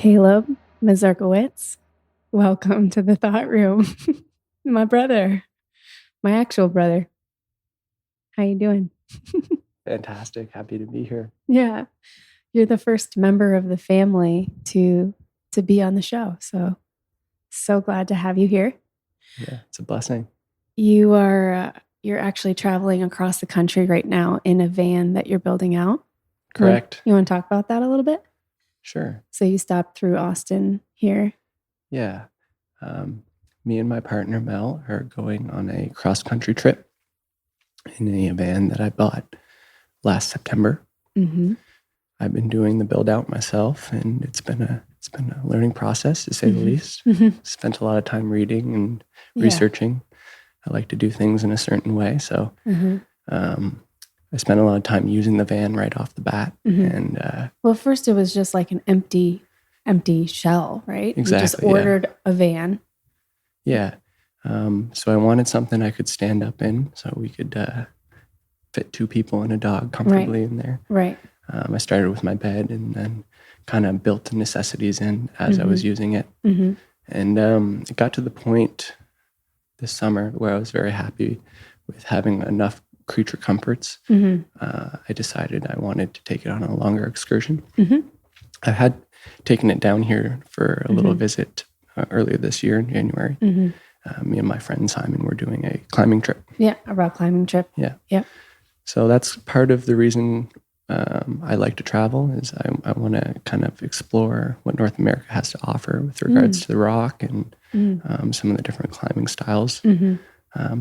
Caleb Mazurkiewicz, welcome to the Thought Room. My brother, my actual brother. How you doing? Fantastic. Happy to be here. Yeah, you're the first member of the family to be on the show. So glad to have you here. Yeah, it's a blessing. You're actually traveling across the country right now in a van that you're building out. Correct. You want to talk about that a little bit? Sure. So you stopped through Austin here. Yeah. Me and my partner, Mel, are going on a cross-country trip in a van that I bought last September. Mm-hmm. I've been doing the build-out myself, and it's been a learning process, to say the least. Mm-hmm. Spent a lot of time reading and researching. I like to do things in a certain way, so I spent a lot of time using the van right off the bat. And well, first it was just like an empty shell, right? Exactly. You just ordered a van. Yeah. So I wanted something I could stand up in, so we could fit two people and a dog comfortably in there. Right. I started with my bed and then kind of built the necessities in as I was using it. And it got to the point this summer where I was very happy with having enough creature comforts. I decided I wanted to take it on a longer excursion. I had taken it down here for a little visit earlier this year in January. Me and my friend Simon were doing a climbing trip. Yeah, a rock climbing trip. Yeah. So that's part of the reason I like to travel, is I want to kind of explore what North America has to offer with regards to the rock and some of the different climbing styles.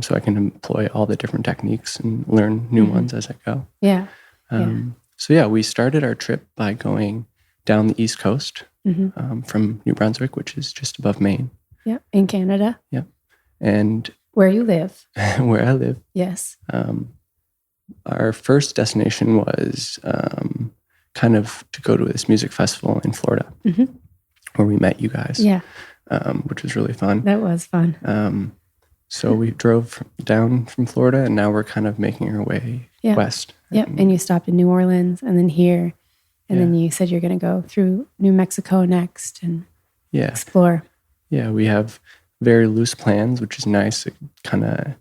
So I can employ all the different techniques and learn new ones as I go. Yeah. So we started our trip by going down the East Coast from New Brunswick, which is just above Maine. Yeah, in Canada. Yeah. And where you live. Where I live. Yes. Our first destination was kind of to go to this music festival in Florida where we met you guys. Yeah. Which was really fun. That was fun. So we drove down from Florida, and now we're kind of making our way west. Yep. And you stopped in New Orleans and then here. And then you said you're going to go through New Mexico next and explore. Yeah, we have very loose plans, which is nice. It kind of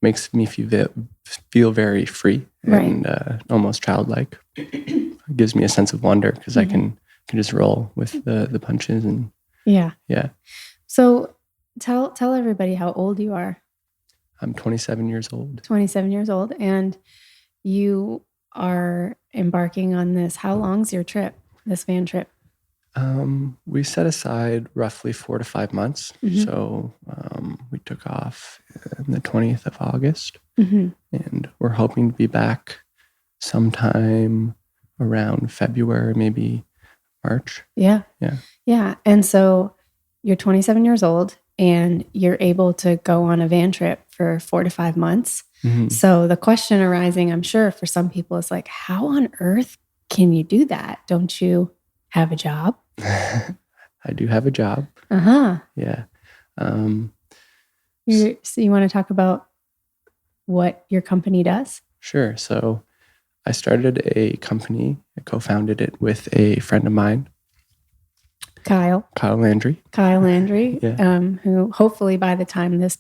makes me feel very free and almost childlike. It gives me a sense of wonder because I can just roll with the punches. And yeah. So tell everybody how old you are. I'm 27 years old. 27 years old. And you are embarking on this. How long's your trip, this van trip? We set aside roughly 4 to 5 months. So we took off on the 20th of August. And we're hoping to be back sometime around February, maybe March. Yeah. And so you're 27 years old and you're able to go on a van trip for 4 to 5 months. So the question arising, I'm sure, for some people is like, how on earth can you do that? Don't you have a job? I do have a job. Yeah. So you want to talk about what your company does? Sure. So I started a company. I co-founded it with a friend of mine, Kyle Landry. Who hopefully by the time this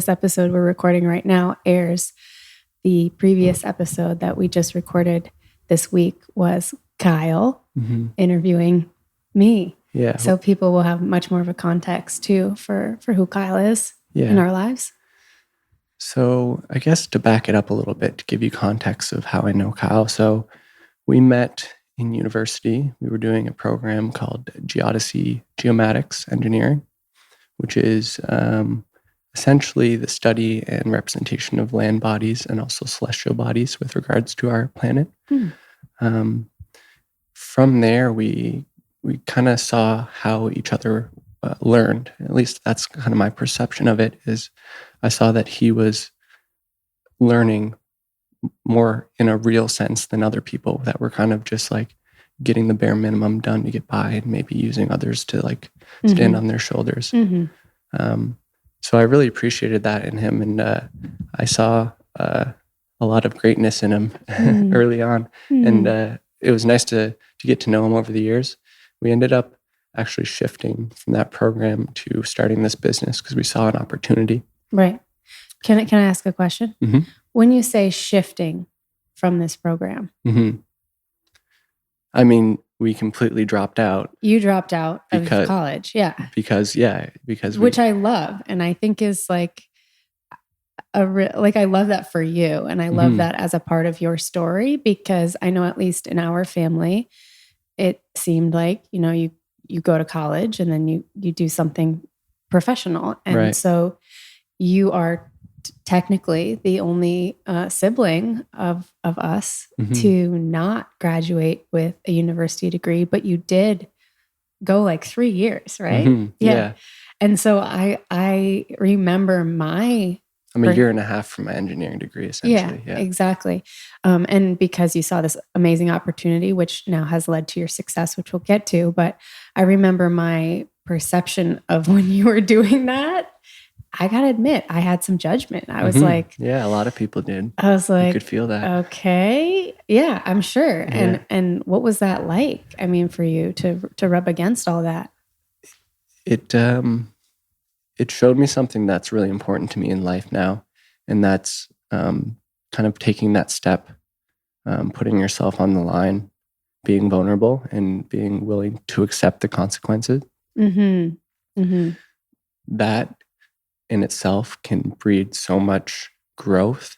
episode we're recording right now airs, the previous episode that we just recorded this week was Kyle interviewing me. Yeah. So people will have much more of a context too for who Kyle is in our lives. So I guess to back it up a little bit, to give you context of how I know Kyle. So we met in university. We were doing a program called Geomatics Engineering, which is essentially the study and representation of land bodies and also celestial bodies with regards to our planet. From there, we kind of saw how each other learned. At least that's kind of my perception of it, is I saw that he was learning more in a real sense than other people that were kind of just like getting the bare minimum done to get by and maybe using others to like stand on their shoulders. So I really appreciated that in him. And I saw a lot of greatness in him early on. And it was nice to get to know him over the years. we ended up actually shifting from that program to starting this business because we saw an opportunity. Right. Can I ask a question? Mm-hmm. When you say shifting from this program, I mean, we completely dropped out. You dropped out of college. Yeah. Because which I love. And I think is like I love that for you. And I love that as a part of your story, because I know at least in our family, it seemed like, you go to college and then you do something professional. And so you are technically the only sibling of us to not graduate with a university degree, but you did go like 3 years, right? Yeah. And so I remember I'm a year and a half from my engineering degree, essentially. Yeah, exactly. And because you saw this amazing opportunity, which now has led to your success, which we'll get to. But I remember my perception of when you were doing that, I got to admit, I had some judgment. I was like... Yeah, a lot of people did. I was like... You could feel that. Okay. Yeah, I'm sure. Yeah. And what was that like? I mean, for you to rub against all that? It showed me something that's really important to me in life now. And that's kind of taking that step, putting yourself on the line, being vulnerable and being willing to accept the consequences. That in itself can breed so much growth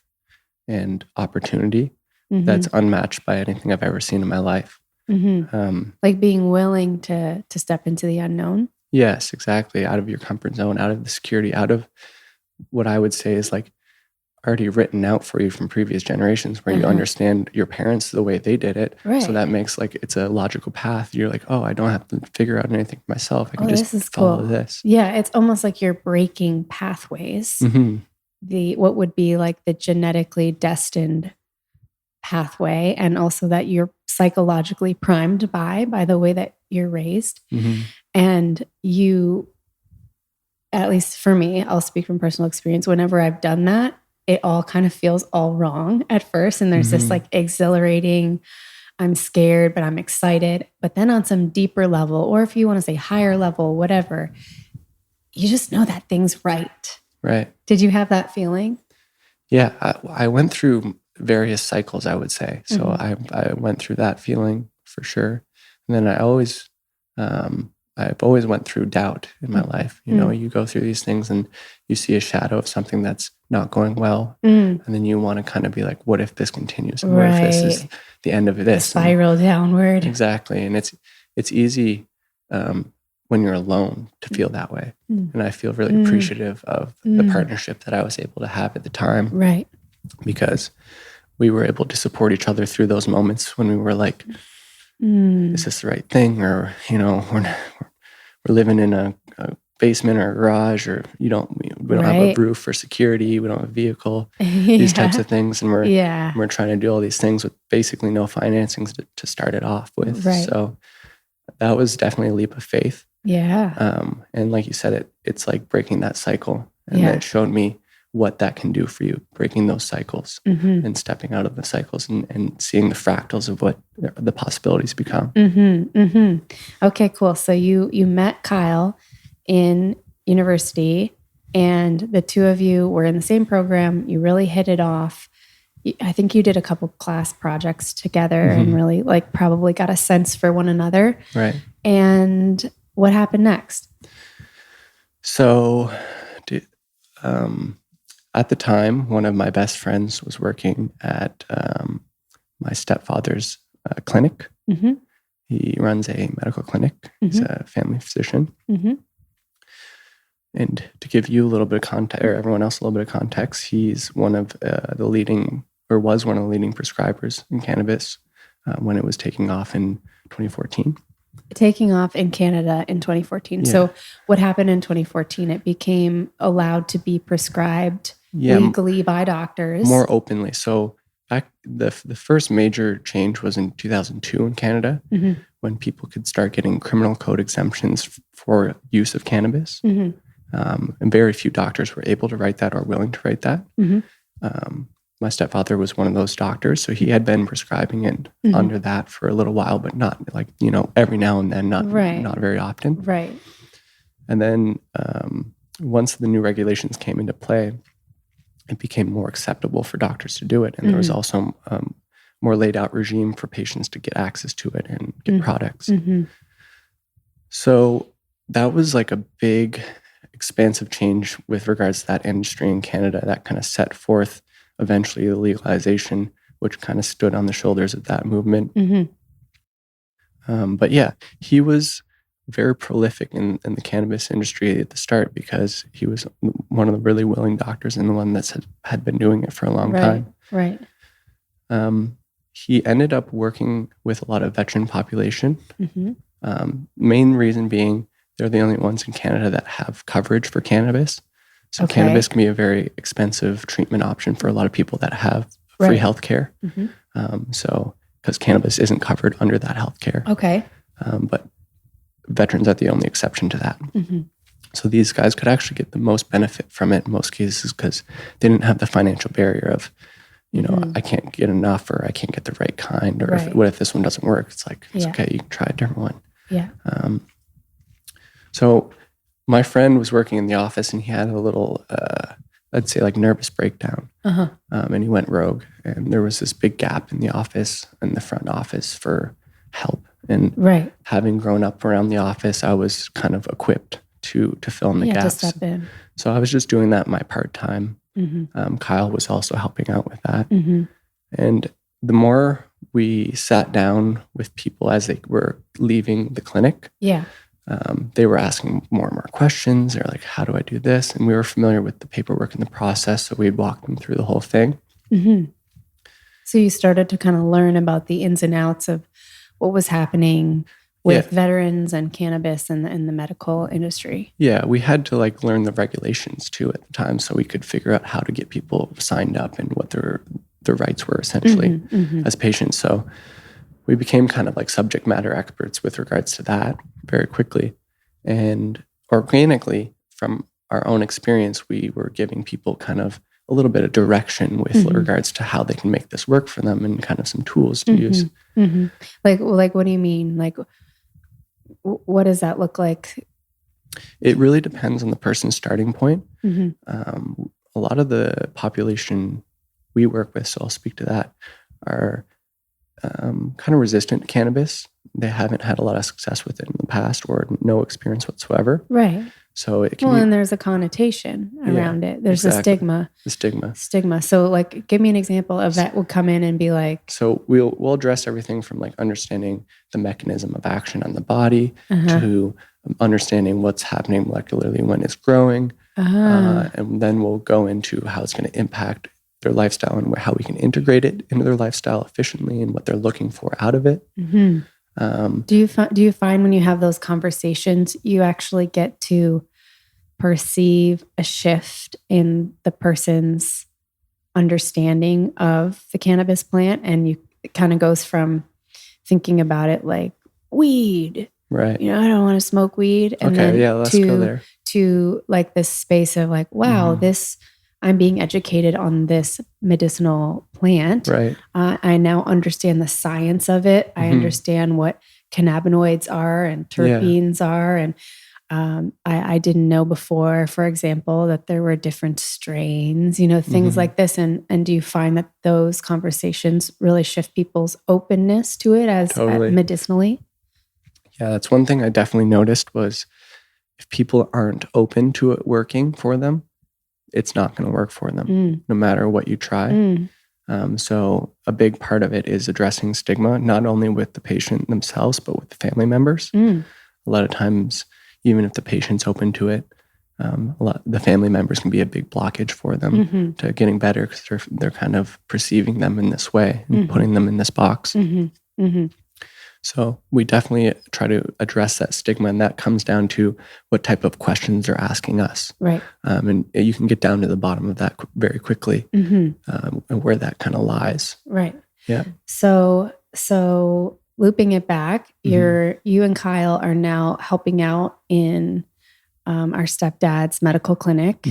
and opportunity that's unmatched by anything I've ever seen in my life. Like being willing to step into the unknown. Yes, exactly. Out of your comfort zone, out of the security, out of what I would say is like already written out for you from previous generations, where you understand your parents the way they did it. Right. So that makes like, it's a logical path. You're like, oh, I don't have to figure out anything for myself. I can just follow this. Yeah. It's almost like you're breaking pathways. What would be like the genetically destined pathway, and also that you're psychologically primed by the way that you're raised. And you, at least for me, I'll speak from personal experience, whenever I've done that, it all kind of feels all wrong at first. And there's this like exhilarating, I'm scared, but I'm excited. But then on some deeper level, or if you want to say higher level, whatever, you just know that thing's right. Right. Did you have that feeling? Yeah. I went through various cycles, I would say. So I went through that feeling for sure. And then I've always went through doubt in my life. You go through these things and you see a shadow of something that's not going well. And then you want to kind of be like, what if this continues? And what if this is the end of this? Spiral downward. Exactly. And it's easy when you're alone to feel that way. And I feel really appreciative of the partnership that I was able to have at the time. Right. Because we were able to support each other through those moments when we were like, is this the right thing? Or, we're living in a basement or a garage, or we don't have a roof for security. We don't have a vehicle, these types of things. And we're trying to do all these things with basically no financing to start it off with. Right. So that was definitely a leap of faith. Yeah. And like you said, it's like breaking that cycle. And it showed me what that can do for you, breaking those cycles and stepping out of the cycles and seeing the fractals of what the possibilities become. Okay, cool. So you met Kyle in university, and the two of you were in the same program. You really hit it off. I think you did a couple class projects together and really like probably got a sense for one another. Right. And what happened next? So, at the time, one of my best friends was working at my stepfather's clinic. He runs a medical clinic. He's a family physician. And to give you a little bit of context, or everyone else a little bit of context, he's one of the leading, or was one of the leading prescribers in cannabis when it was taking off in 2014. Taking off in Canada in 2014. Yeah. So what happened in 2014? It became allowed to be prescribed legally by doctors. More openly. So back the first major change was in 2002 in Canada, when people could start getting criminal code exemptions for use of cannabis. And very few doctors were able to write that or willing to write that. my stepfather was one of those doctors, so he had been prescribing it under that for a little while, but not like, every now and then, not very often. Right. And then once the new regulations came into play, it became more acceptable for doctors to do it. And there was also more laid out regime for patients to get access to it and get products. So that was like a big, expansive change with regards to that industry in Canada that kind of set forth eventually the legalization, which kind of stood on the shoulders of that movement. But yeah, he was very prolific in the cannabis industry at the start because he was one of the really willing doctors and the one that had been doing it for a long time. Right. He ended up working with a lot of veteran population. Main reason being they're the only ones in Canada that have coverage for cannabis. So cannabis can be a very expensive treatment option for a lot of people that have free health care. So because cannabis isn't covered under that health care. But veterans are the only exception to that. So these guys could actually get the most benefit from it in most cases because they didn't have the financial barrier of, I can't get enough or I can't get the right kind or what if this one doesn't work? It's like, it's okay, you can try a different one. So my friend was working in the office and he had a little, I'd say like nervous breakdown. And he went rogue and there was this big gap in the office, in the front office for help. And having grown up around the office, I was kind of equipped to fill in the gaps. To step in. So I was just doing that my part-time. Kyle was also helping out with that. And the more we sat down with people as they were leaving the clinic, they were asking more and more questions. They're like, how do I do this? And we were familiar with the paperwork and the process, so we'd walk them through the whole thing. So you started to kind of learn about the ins and outs of what was happening with veterans and cannabis in the medical industry. Yeah, we had to like learn the regulations too at the time so we could figure out how to get people signed up and what their rights were essentially as patients. So we became kind of like subject matter experts with regards to that very quickly. And organically, from our own experience, we were giving people kind of a little bit of direction with regards to how they can make this work for them and kind of some tools to use. Like, what do you mean? Like, what does that look like? It really depends on the person's starting point. A lot of the population we work with, so I'll speak to that, are kind of resistant to cannabis. They haven't had a lot of success with it in the past or no experience whatsoever. So it can and there's a connotation around it. There's a stigma. Stigma. So like, give me an example of that would come in and be like. So we'll address everything from like understanding the mechanism of action on the body to understanding what's happening molecularly when it's growing. And then we'll go into how it's going to impact their lifestyle and how we can integrate it into their lifestyle efficiently and what they're looking for out of it. Do you find when you have those conversations, you actually get to perceive a shift in the person's understanding of the cannabis plant? And it kind of goes from thinking about it like weed, I don't want to smoke weed. And let's go there. To like this space of like, wow, I'm being educated on this medicinal plant. I now understand the science of it. I understand what cannabinoids are and terpenes are. And I didn't know before, for example, that there were different strains, things like this. And do you find that those conversations really shift people's openness to it as medicinally? Yeah, that's one thing I definitely noticed was if people aren't open to it working for them, it's not going to work for them, no matter what you try. So a big part of it is addressing stigma, not only with the patient themselves, but with the family members. A lot of times, even if the patient's open to it, the family members can be a big blockage for them to getting better because they're kind of perceiving them in this way and putting them in this box. So we definitely try to address that stigma, and that comes down to what type of questions they're asking us. And you can get down to the bottom of that very quickly, and where that kind of lies. Yeah. So looping it back, you and Kyle are now helping out in our stepdad's medical clinic.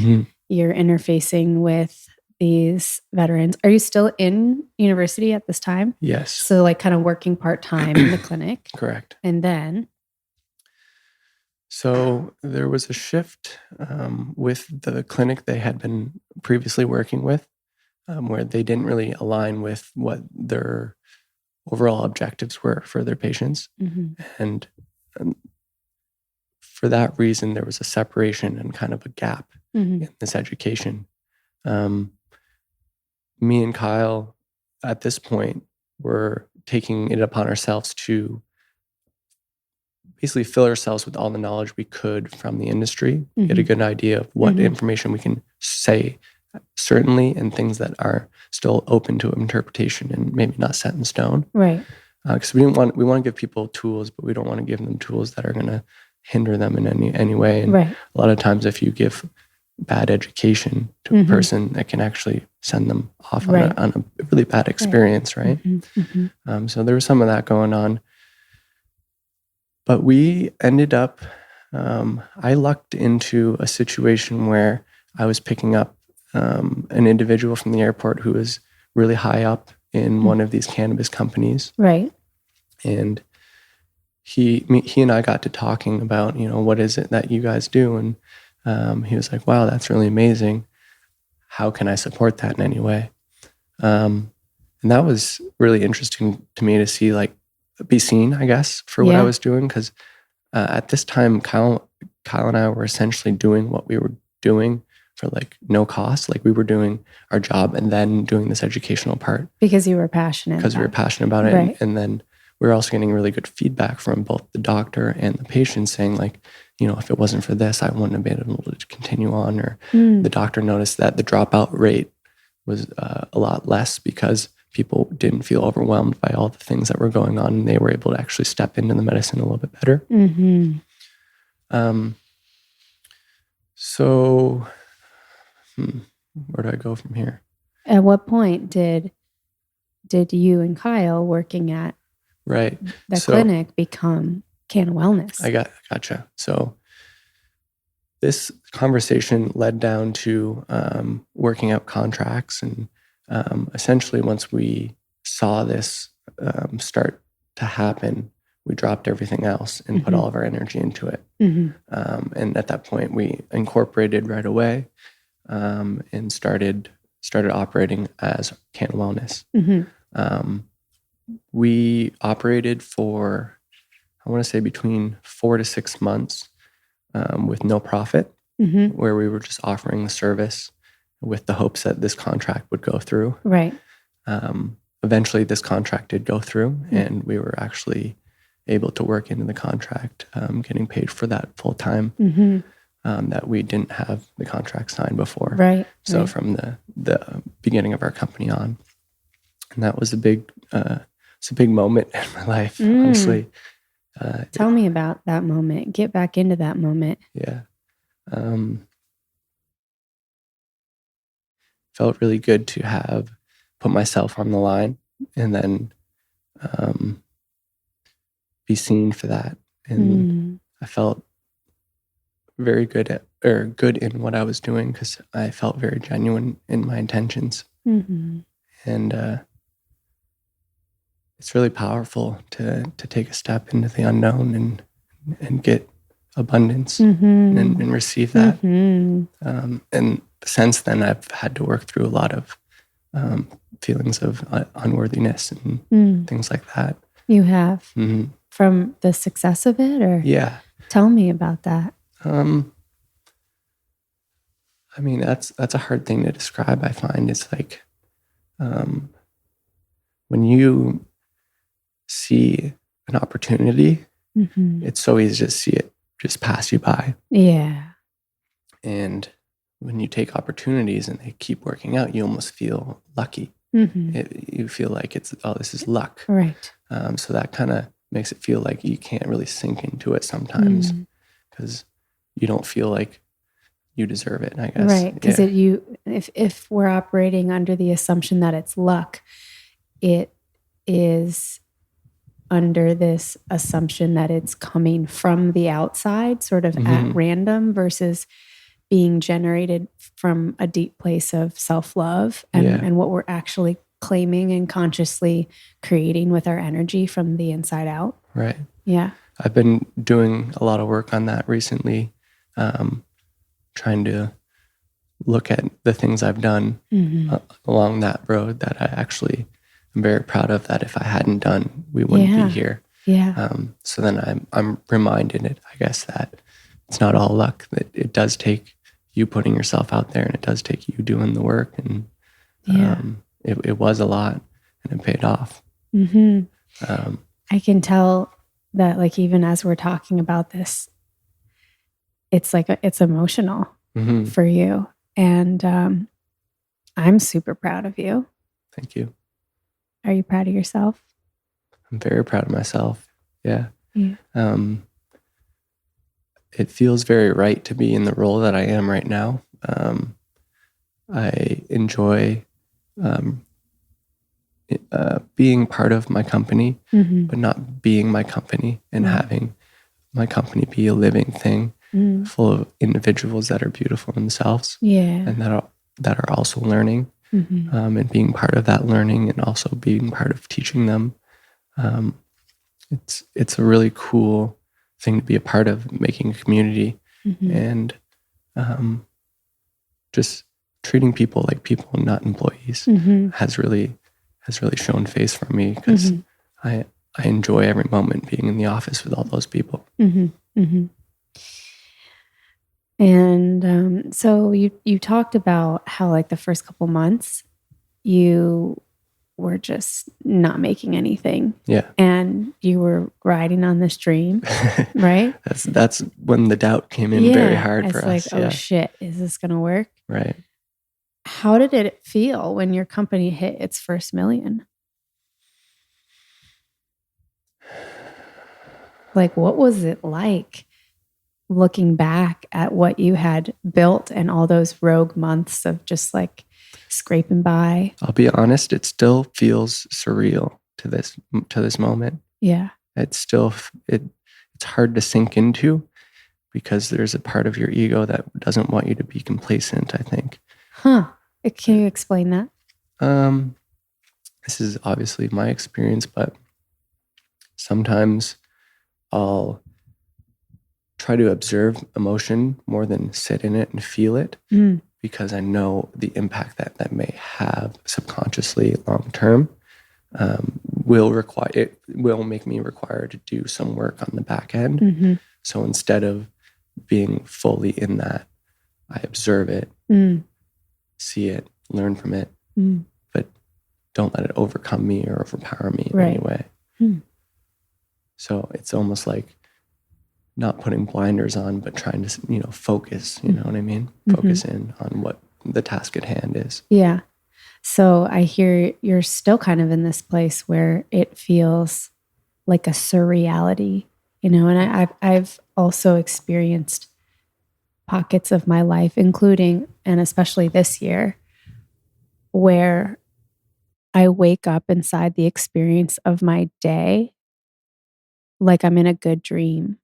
You're interfacing with these veterans. Are you still in university at this time? Yes. So like kind of working part-time in the clinic. Correct. And then? So there was a shift with the clinic they had been previously working with, where they didn't really align with what their overall objectives were for their patients. And for that reason, there was a separation and kind of a gap in this education. Me and Kyle, at this point, were taking it upon ourselves to basically fill ourselves with all the knowledge we could from the industry, get a good idea of what information we can say certainly, and things that are still open to interpretation and maybe not set in stone. Right. Because we want to give people tools, but we don't want to give them tools that are going to hinder them in any way. And a lot of times, if you give bad education to a person, that can actually send them off on a really bad experience, right? So there was some of that going on. But we ended up, I lucked into a situation where I was picking up an individual from the airport who was really high up in one of these cannabis companies. Right. And he and I got to talking about, what is it that you guys do? And he was like, wow, that's really amazing. How can I support that in any way? And that was really interesting to me to see, like, be seen, I guess, for what I was doing. Because at this time, Kyle and I were essentially doing what we were doing for like no cost. Like we were doing our job and then doing this educational part. Because you were passionate. Because we were passionate about it. Right. And then we were also getting really good feedback from both the doctor and the patient saying like, if it wasn't for this, I wouldn't have been able to continue on. Or the doctor noticed that the dropout rate was a lot less because people didn't feel overwhelmed by all the things that were going on, and they were able to actually step into the medicine a little bit better. So where do I go from here? At what point did you and Kyle working at the clinic become CannaWellness? I gotcha. So this conversation led down to working out contracts, and essentially once we saw this start to happen, we dropped everything else and put all of our energy into it. And at that point, we incorporated right away and started operating as CannaWellness. We operated for, I want to say, between 4 to 6 months with no profit, where we were just offering the service with the hopes that this contract would go through. Right. Eventually, this contract did go through, and we were actually able to work into the contract, getting paid for that full time that we didn't have the contract signed before. Right. So from the beginning of our company on, and that was it's a big moment in my life, honestly. Tell me about that moment. Get back into that moment. Yeah. Felt really good to have put myself on the line and then be seen for that. And I felt very good in what I was doing because I felt very genuine in my intentions. And it's really powerful to take a step into the unknown and get abundance and receive that. And since then, I've had to work through a lot of feelings of unworthiness and things like that. You have? From the success of it? Or yeah. Tell me about that. I mean, that's a hard thing to describe, I find. It's like when you see an opportunity, it's so easy to see it just pass you by. Yeah. And when you take opportunities and they keep working out, you almost feel lucky. You feel like this is luck. Right. So that kind of makes it feel like you can't really sink into it sometimes because you don't feel like you deserve it, I guess. Right. Because if we're operating under the assumption that it's luck, it is under this assumption that it's coming from the outside, sort of at random, versus being generated from a deep place of self-love and what we're actually claiming and consciously creating with our energy from the inside out. Right. Yeah. I've been doing a lot of work on that recently, trying to look at the things I've done along that road that I actually am very proud of, that if I hadn't done, we wouldn't be here. Yeah. So then I'm reminded, I guess, that it's not all luck, that it does take you putting yourself out there, and it does take you doing the work. And it was a lot, and it paid off. I can tell that, like, even as we're talking about this, it's like it's emotional for you. And I'm super proud of you. Thank you. Are you proud of yourself? I'm very proud of myself. Yeah. It feels very right to be in the role that I am right now. I enjoy being part of my company, but not being my company, and having my company be a living thing full of individuals that are beautiful themselves, and that are also learning, and being part of that learning, and also being part of teaching them. It's a really cool thing to be a part of, making a community, and just treating people like people, not employees, has really shown face for me, because I enjoy every moment being in the office with all those people. And so you talked about how, like, the first couple months you were just not making anything. Yeah. And you were riding on this dream, right? That's when the doubt came in very hard for us. It's like, oh shit, is this going to work? Right. How did it feel when your company hit its first million? Like, what was it like looking back at what you had built and all those rogue months of just like scraping by? I'll be honest, it still feels surreal to this moment. Yeah. It's hard to sink into, because there's a part of your ego that doesn't want you to be complacent, I think. Can you explain that? This is obviously my experience, but sometimes I'll try to observe emotion more than sit in it and feel it, because I know the impact that may have subconsciously long term. Will make me require to do some work on the back end. So instead of being fully in that, I observe it, see it, learn from it, but don't let it overcome me or overpower me in any way. So it's almost like not putting blinders on, but trying to, focus, you know what I mean? Focus in on what the task at hand is. Yeah. So I hear you're still kind of in this place where it feels like a surreality, and I've also experienced pockets of my life, including, and especially this year, where I wake up inside the experience of my day like I'm in a good dream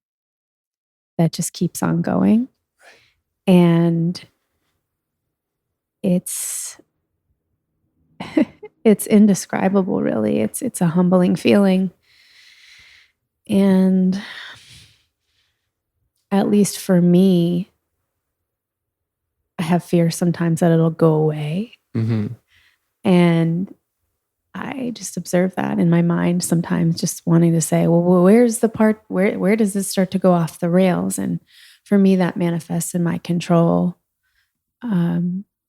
that just keeps on going. And it's indescribable, really. It's a humbling feeling. And at least for me, I have fear sometimes that it'll go away. And I just observe that in my mind sometimes, just wanting to say, well, where's the part, where does this start to go off the rails? And for me, that manifests in my control,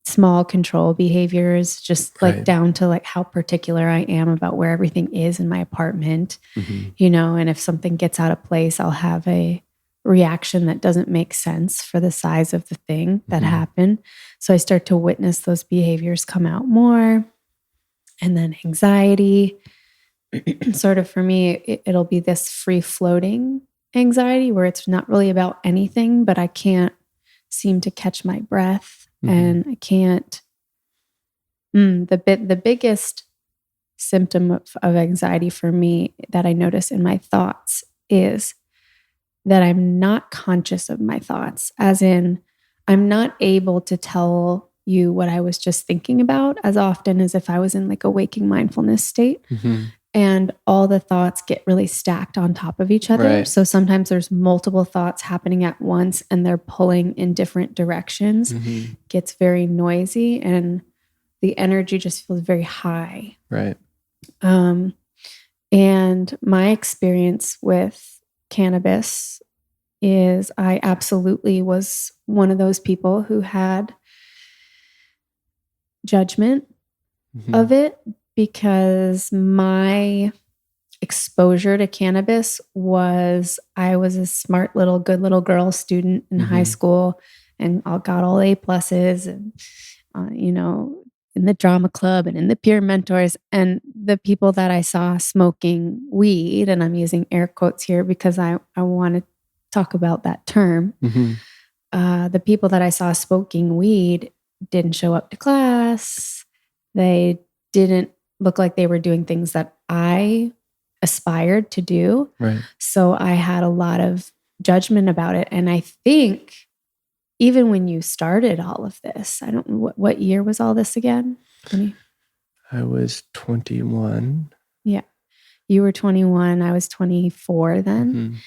small control behaviors, just like down to like how particular I am about where everything is in my apartment, and if something gets out of place, I'll have a reaction that doesn't make sense for the size of the thing that happened. So I start to witness those behaviors come out more. And then anxiety, sort of for me, it'll be this free floating anxiety where it's not really about anything, but I can't seem to catch my breath, and I can't. The biggest symptom of anxiety for me that I notice in my thoughts is that I'm not conscious of my thoughts, as in I'm not able to tell you what I was just thinking about as often as if I was in like a waking mindfulness state. And all the thoughts get really stacked on top of each other. Right. So sometimes there's multiple thoughts happening at once and they're pulling in different directions. Gets very noisy and the energy just feels very high. Right. And my experience with cannabis is I absolutely was one of those people who had judgment of it, because my exposure to cannabis was, I was a smart little, good little girl student in high school and I got all A pluses and, you know, in the drama club and in the peer mentors, and the people that I saw smoking weed, and I'm using air quotes here because I want to talk about that term. The people that I saw smoking weed didn't show up to class. They didn't look like they were doing things that I aspired to do. Right. So I had a lot of judgment about it. And I think even when you started all of this, I don't know, what year was all this again? 20? I was 21. Yeah. You were 21. I was 24 then.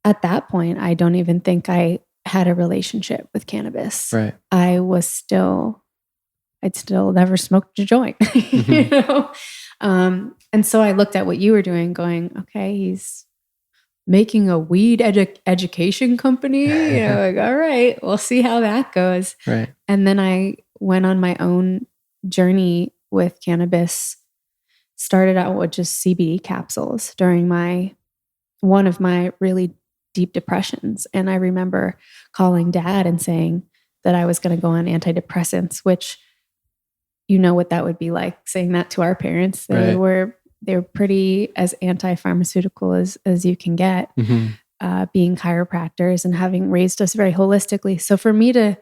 At that point, I don't even think I had a relationship with cannabis. Right. I'd still never smoked a joint, you know? And so I looked at what you were doing going, okay, he's making a weed education company. You know, like, all right, we'll see how that goes. Right. And then I went on my own journey with cannabis, started out with just CBD capsules during one of my really deep depressions. And I remember calling Dad and saying that I was going to go on antidepressants, which, you know what that would be like, saying that to our parents. They were pretty as anti-pharmaceutical as you can get, being chiropractors and having raised us very holistically. So for me to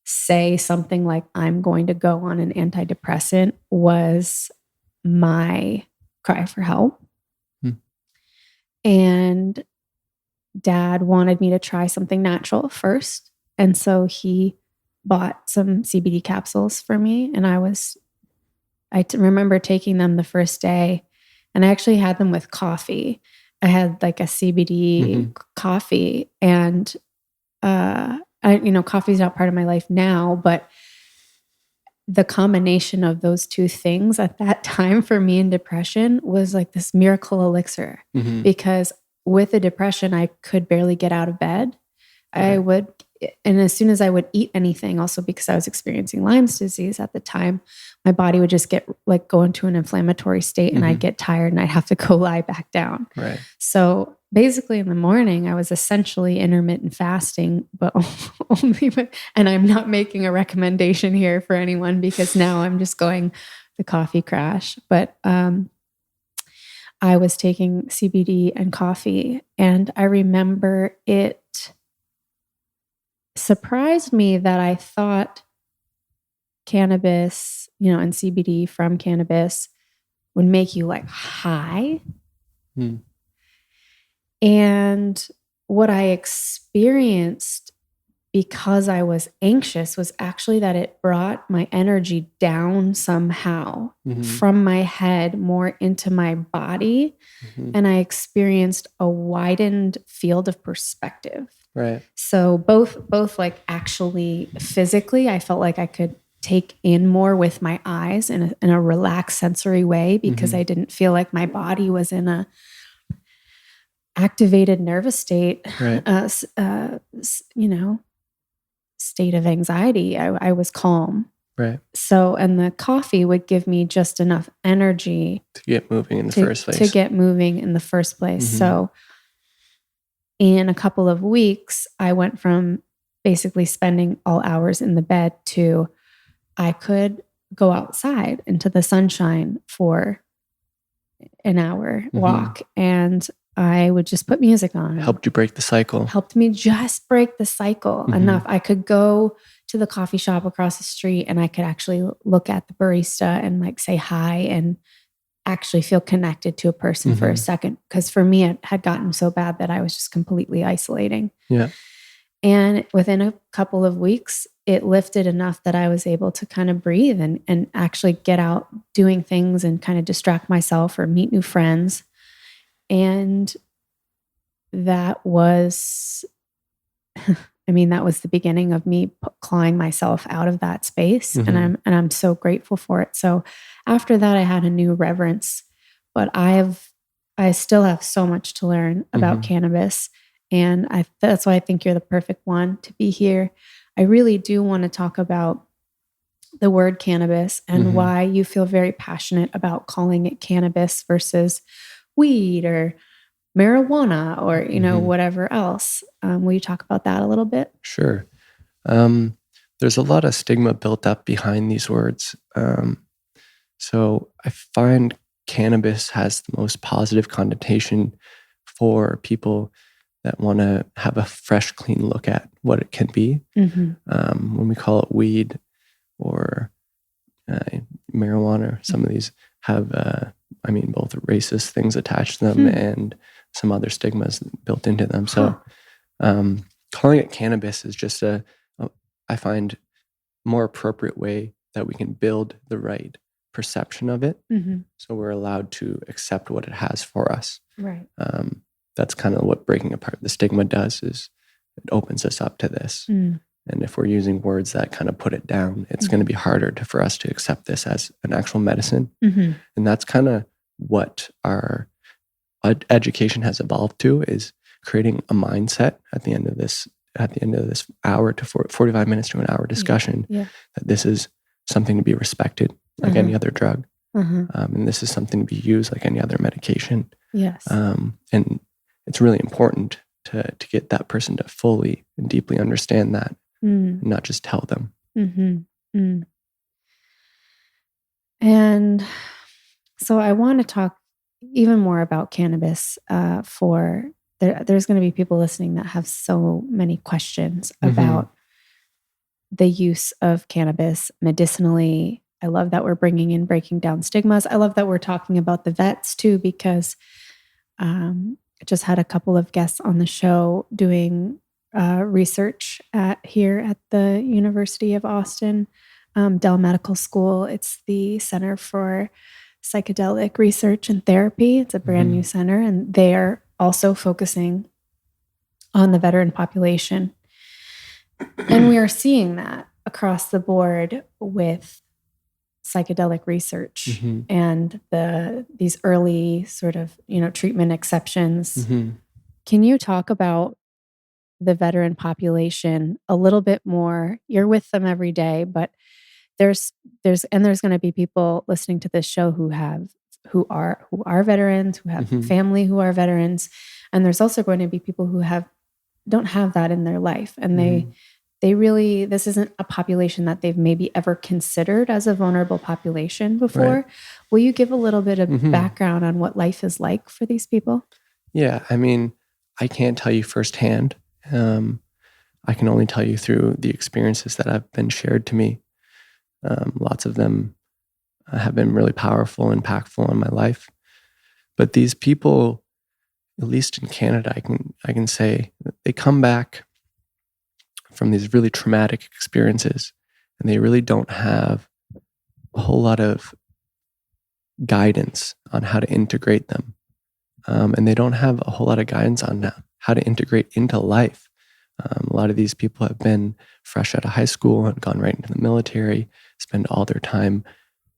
say something like, I'm going to go on an antidepressant, was my cry for help. And Dad wanted me to try something natural first. And so he bought some CBD capsules for me. And I remember taking them the first day, and I actually had them with coffee. I had like a CBD coffee, and coffee's not part of my life now, but the combination of those two things at that time for me in depression was like this miracle elixir, because with the depression, I could barely get out of bed. And as soon as I would eat anything, also because I was experiencing Lyme's disease at the time, my body would just go into an inflammatory state, and I'd get tired and I'd have to go lie back down. Right. So basically in the morning, I was essentially intermittent fasting, but and I'm not making a recommendation here for anyone, because now I'm just going the coffee crash. But I was taking CBD and coffee, and I remember it surprised me that I thought cannabis, and CBD from cannabis would make you like high. And what I experienced, because I was anxious, was actually that it brought my energy down somehow from my head more into my body. And I experienced a widened field of perspective. Right. So both like actually physically, I felt like I could take in more with my eyes in a relaxed sensory way, because I didn't feel like my body was in a activated nervous state, state of anxiety. I was calm. Right. So, and the coffee would give me just enough energy to get moving in the first place. To get moving in the first place. So in a couple of weeks, I went from basically spending all hours in the bed to I could go outside into the sunshine for an hour walk, and I would just put music on. Helped you break the cycle. Helped me just break the cycle enough. I could go to the coffee shop across the street, and I could actually look at the barista and like say hi and actually feel connected to a person for a second. Because for me, it had gotten so bad that I was just completely isolating. Yeah. And within a couple of weeks, it lifted enough that I was able to kind of breathe and actually get out doing things and kind of distract myself or meet new friends. And that was, that was the beginning of me clawing myself out of that space. And I'm so grateful for it. So after that, I had a new reverence, but I still have so much to learn about cannabis. And that's why I think you're the perfect one to be here. I really do want to talk about the word cannabis and why you feel very passionate about calling it cannabis versus weed or marijuana or, whatever else. Will you talk about that a little bit? Sure. There's a lot of stigma built up behind these words. So I find cannabis has the most positive connotation for people that want to have a fresh, clean look at what it can be. When we call it weed or marijuana, some of these have, both racist things attached to them and some other stigmas built into them. So calling it cannabis is just I find, more appropriate way that we can build the right perception of it. So we're allowed to accept what it has for us. Right. That's kind of what breaking apart the stigma does, is it opens us up to this. And if we're using words that kind of put it down, it's going to be harder for us to accept this as an actual medicine. And that's kind of what our education has evolved to, is creating a mindset at the end of this hour to 45 minutes to an hour discussion, that this is something to be respected like any other drug. And this is something to be used like any other medication. Yes. And it's really important to get that person to fully and deeply understand that, and not just tell them. And so I want to talk even more about cannabis. There's going to be people listening that have so many questions about the use of cannabis medicinally. I love that we're breaking down stigmas. I love that we're talking about the vets too, because I just had a couple of guests on the show doing research here at the University of Austin, Dell Medical School. It's the Center for Psychedelic Research and Therapy. It's a brand new center, and they're also focusing on the veteran population. And we are seeing that across the board with psychedelic research and these early sort of, treatment exceptions. Can you talk about the veteran population a little bit more? You're with them every day, but there's going to be people listening to this show who are veterans, who have family who are veterans, and there's also going to be people who don't have that in their life, and they really, this isn't a population that they've maybe ever considered as a vulnerable population before. Right. Will you give a little bit of background on what life is like for these people? Yeah, I can't tell you firsthand. I can only tell you through the experiences that have been shared to me. Lots of them have been really powerful, impactful in my life. But these people, at least in Canada, I can say that they come back from these really traumatic experiences, and they really don't have a whole lot of guidance on how to integrate them. And they don't have a whole lot of guidance on how to integrate into life. A lot of these people have been fresh out of high school and gone right into the military, spend all their time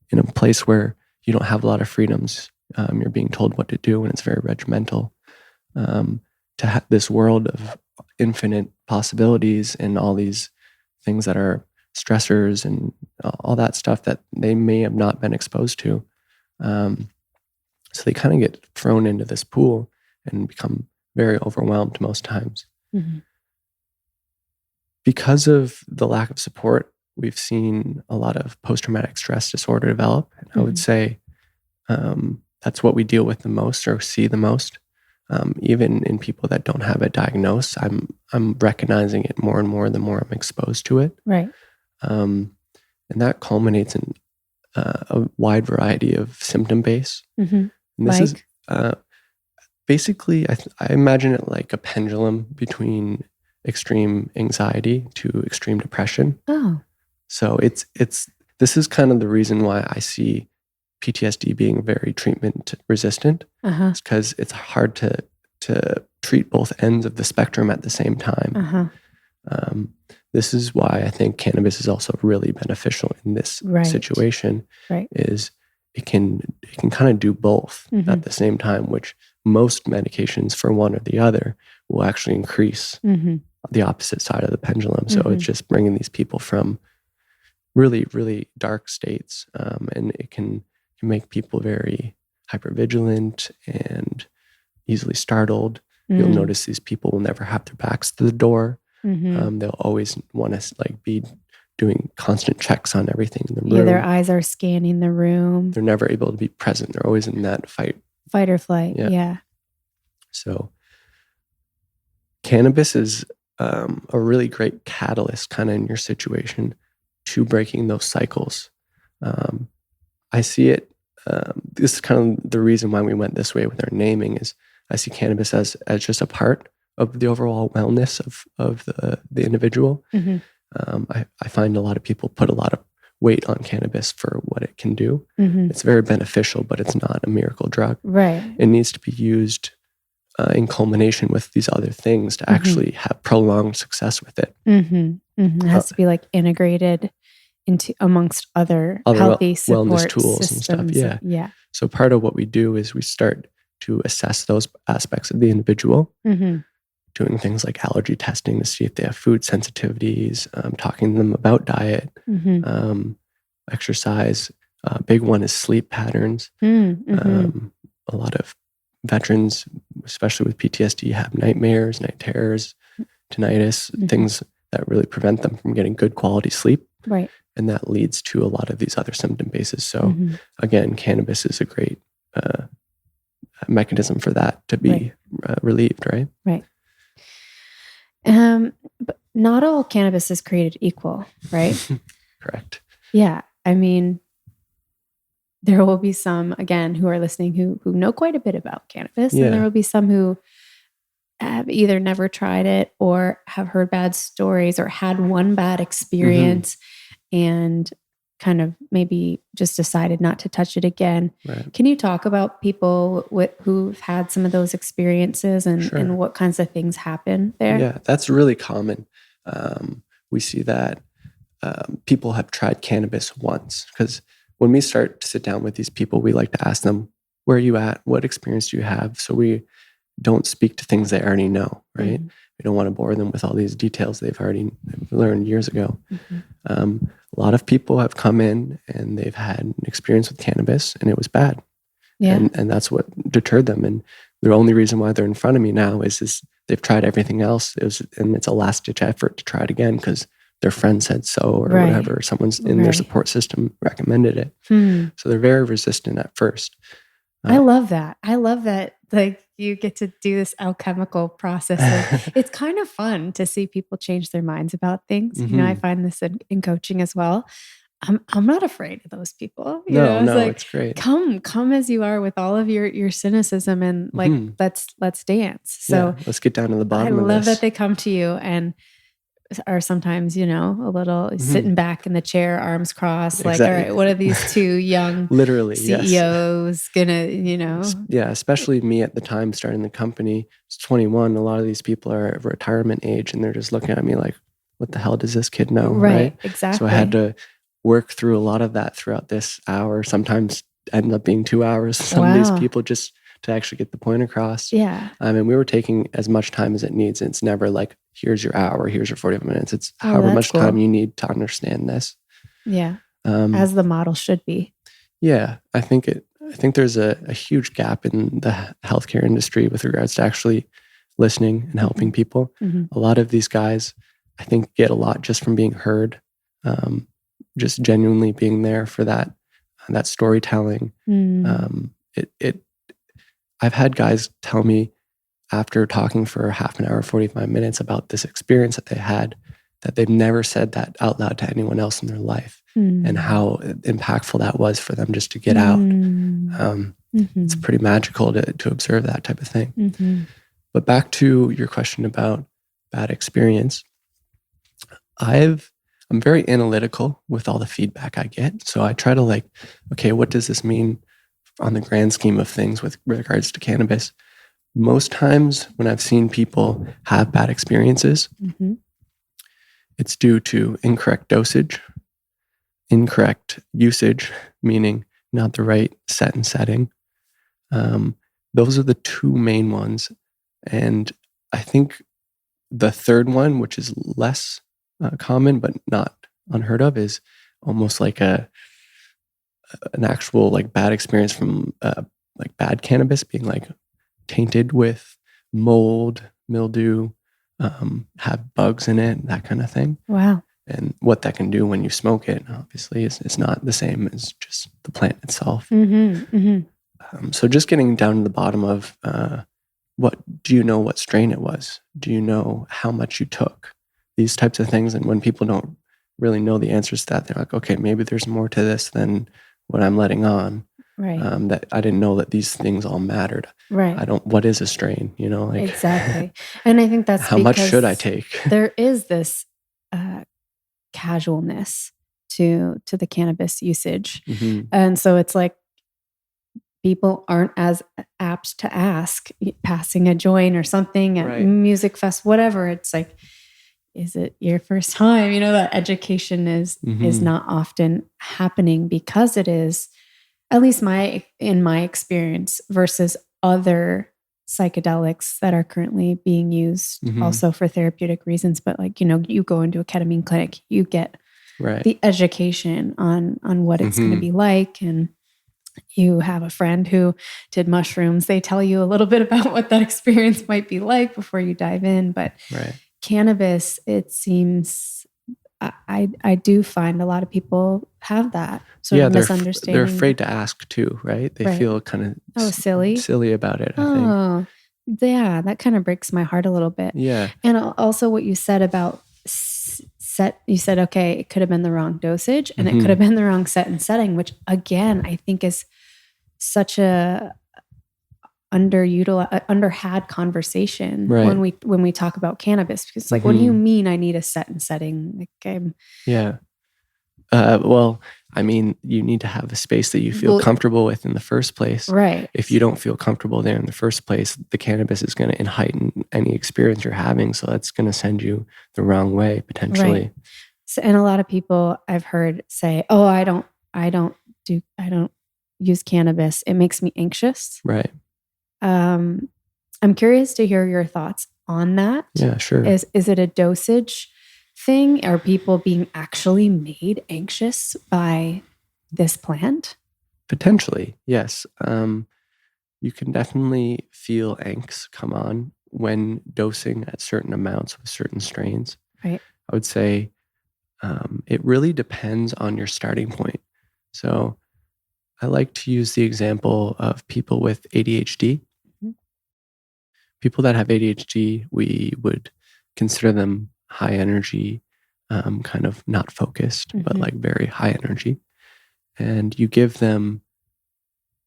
in a place where you don't have a lot of freedoms. You're being told what to do, and it's very regimental. To have this world of infinite possibilities and all these things that are stressors and all that stuff that they may have not been exposed to. So they kind of get thrown into this pool and become very overwhelmed most times. Because of the lack of support, we've seen a lot of post-traumatic stress disorder develop. And I would say that's what we deal with the most or see the most. Even in people that don't have it diagnosed, I'm recognizing it more and more the more I'm exposed to it. Right. And that culminates in a wide variety of symptom base. And this is basically, I imagine it like a pendulum between extreme anxiety to extreme depression. Oh. So this is kind of the reason why I see PTSD being very treatment resistant. It's because it's hard to treat both ends of the spectrum at the same time. This is why I think cannabis is also really beneficial in this situation. Is it can kind of do both at the same time, which most medications for one or the other will actually increase the opposite side of the pendulum. So it's just bringing these people from really, really dark states, and it can make people very hypervigilant and easily startled. You'll notice these people will never have their backs to the door. They'll always want to be doing constant checks on everything in the room. Yeah, their eyes are scanning the room. They're never able to be present. They're always in that fight or flight. Yeah. So cannabis is a really great catalyst kind of in your situation to breaking those cycles. I see it, this is kind of the reason why we went this way with our naming, is I see cannabis as just a part of the overall wellness of the individual. I find a lot of people put a lot of weight on cannabis for what it can do. It's very beneficial, but it's not a miracle drug. It needs to be used in culmination with these other things to actually have prolonged success with it. It has to be integrated into amongst other healthy support wellness tools systems. and stuff. So part of what we do is we start to assess those aspects of the individual, doing things like allergy testing to see if they have food sensitivities, talking to them about diet, exercise. Big one is sleep patterns. A lot of veterans, especially with PTSD, have nightmares, night terrors, tinnitus, things that really prevent them from getting good quality sleep. And that leads to a lot of these other symptom bases. So again, cannabis is a great mechanism for that to be relieved, right? But not all cannabis is created equal, right? Correct. Yeah. I mean, there will be some, again, who are listening who know quite a bit about cannabis. And there will be some who have either never tried it or have heard bad stories or had one bad experience and kind of maybe just decided not to touch it again. Can you talk about people who've had some of those experiences and what kinds of things happen there? Yeah, that's really common. We see that people have tried cannabis once, because when we start to sit down with these people, we like to ask them, where are you at? What experience do you have? So we don't speak to things they already know, right? We don't want to bore them with all these details they've already learned years ago. A lot of people have come in and they've had an experience with cannabis and it was bad. And that's what deterred them. And the only reason why they're in front of me now is they've tried everything else. And it's a last ditch effort to try it again because their friend said so or whatever. Someone's in their support system recommended it. So they're very resistant at first. I love that. You get to do this alchemical process. It's kind of fun to see people change their minds about things. I find this in coaching as well. I'm not afraid of those people. It's great. Come as you are with all of your cynicism and let's dance. So let's get down to the bottom of this. I love that they come to you and are sometimes, a little sitting back in the chair, arms crossed, all right, what are these two young literally CEOs gonna, Yeah, especially me at the time starting the company. It's 21. A lot of these people are at retirement age and they're just looking at me like, what the hell does this kid know? Right? Exactly. So I had to work through a lot of that throughout this hour, sometimes end up being 2 hours. Some of these people just to actually get the point across. And we were taking as much time as it needs. And it's never like, here's your hour, here's your 45 minutes. It's however much time you need to understand this. As the model should be. I think there's a huge gap in the healthcare industry with regards to actually listening and helping people. A lot of these guys, I think, get a lot just from being heard, just genuinely being there for that storytelling. I've had guys tell me after talking for half an hour, 45 minutes about this experience that they had, that they've never said that out loud to anyone else in their life and how impactful that was for them just to get out. It's pretty magical to observe that type of thing. But back to your question about bad experience, I'm very analytical with all the feedback I get. So I try to like, okay, what does this mean on the grand scheme of things with regards to cannabis? Most times when I've seen people have bad experiences, it's due to incorrect dosage, incorrect usage, meaning not the right set and setting. Those are the two main ones. And I think the third one, which is less common but not unheard of, is almost like an actual like bad experience from like bad cannabis being like tainted with mold, mildew, have bugs in it, that kind of thing. Wow. And what that can do when you smoke it, obviously, it's not the same as just the plant itself. So just getting down to the bottom of what do you know what strain it was? Do you know how much you took? These types of things. And when people don't really know the answers to that, they're like, okay, maybe there's more to this than what I'm letting on. Right. That I didn't know that these things all mattered. Right. What is a strain? You know, like exactly. And I think that's how much should I take? There is this casualness to the cannabis usage. And so it's like people aren't as apt to ask, passing a joint or something at music fest, whatever. It's like, is it your first time? You know, that education is not often happening because it is, at least in my experience, versus other psychedelics that are currently being used also for therapeutic reasons. But like, you know, you go into a ketamine clinic, you get the education on what it's going to be like. And you have a friend who did mushrooms. They tell you a little bit about what that experience might be like before you dive in. But cannabis, it seems, I do find a lot of people have that sort of misunderstanding. They're afraid to ask too, right? They feel kind of silly about it, I think. Yeah, that kind of breaks my heart a little bit. Yeah. And also what you said about you said, okay, it could have been the wrong dosage and it could have been the wrong set and setting, which again, I think is such a underhad conversation when we talk about cannabis, because like, what do you mean I need a set and setting? Like, well, I mean, you need to have a space that you feel comfortable with in the first place. Right. If you don't feel comfortable there in the first place, the cannabis is going to heighten any experience you're having. So that's going to send you the wrong way potentially. Right. So, and a lot of people I've heard say, "Oh, I don't use cannabis. It makes me anxious." Right. I'm curious to hear your thoughts on that. Yeah, sure. Is it a dosage thing? Are people being actually made anxious by this plant? Potentially, yes. You can definitely feel angst come on when dosing at certain amounts with certain strains. Right. I would say it really depends on your starting point. So I like to use the example of people with ADHD. People that have ADHD, we would consider them high energy, kind of not focused, but like very high energy. And you give them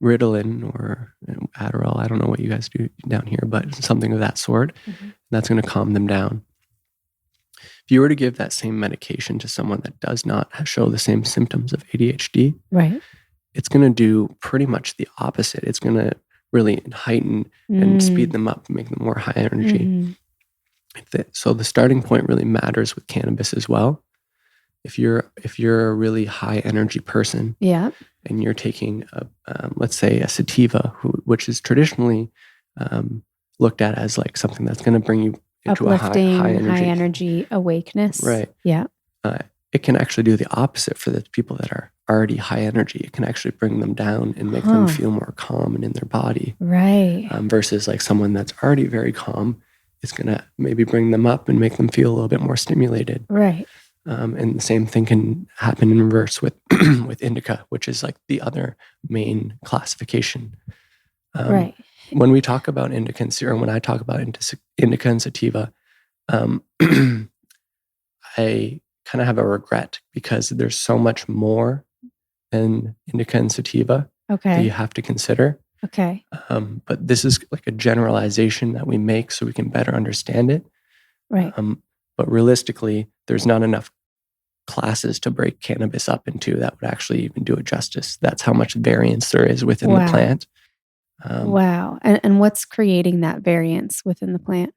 Ritalin or Adderall, I don't know what you guys do down here, but something of that sort. That's going to calm them down. If you were to give that same medication to someone that does not show the same symptoms of ADHD, it's going to do pretty much the opposite. It's going to really heighten and speed them up, make them more high energy. So the starting point really matters with cannabis as well. If you're a really high energy person, and you're taking let's say a sativa, which is traditionally looked at as like something that's going to bring you into uplifting, a high energy awakeness, right? It can actually do the opposite for the people that are already high energy. It can actually bring them down and make them feel more calm and in their body, right? Versus like someone that's already very calm, it's going to maybe bring them up and make them feel a little bit more stimulated, right? And the same thing can happen in reverse with with indica, which is like the other main classification. Right. When we talk about indica, or when I talk about indica and sativa, I kind of have a regret because there's so much more than indica and sativa that you have to consider. But this is like a generalization that we make so we can better understand it. Right. But realistically, there's not enough classes to break cannabis up into that would actually even do it justice. That's how much variance there is within the plant. Wow. And what's creating that variance within the plant?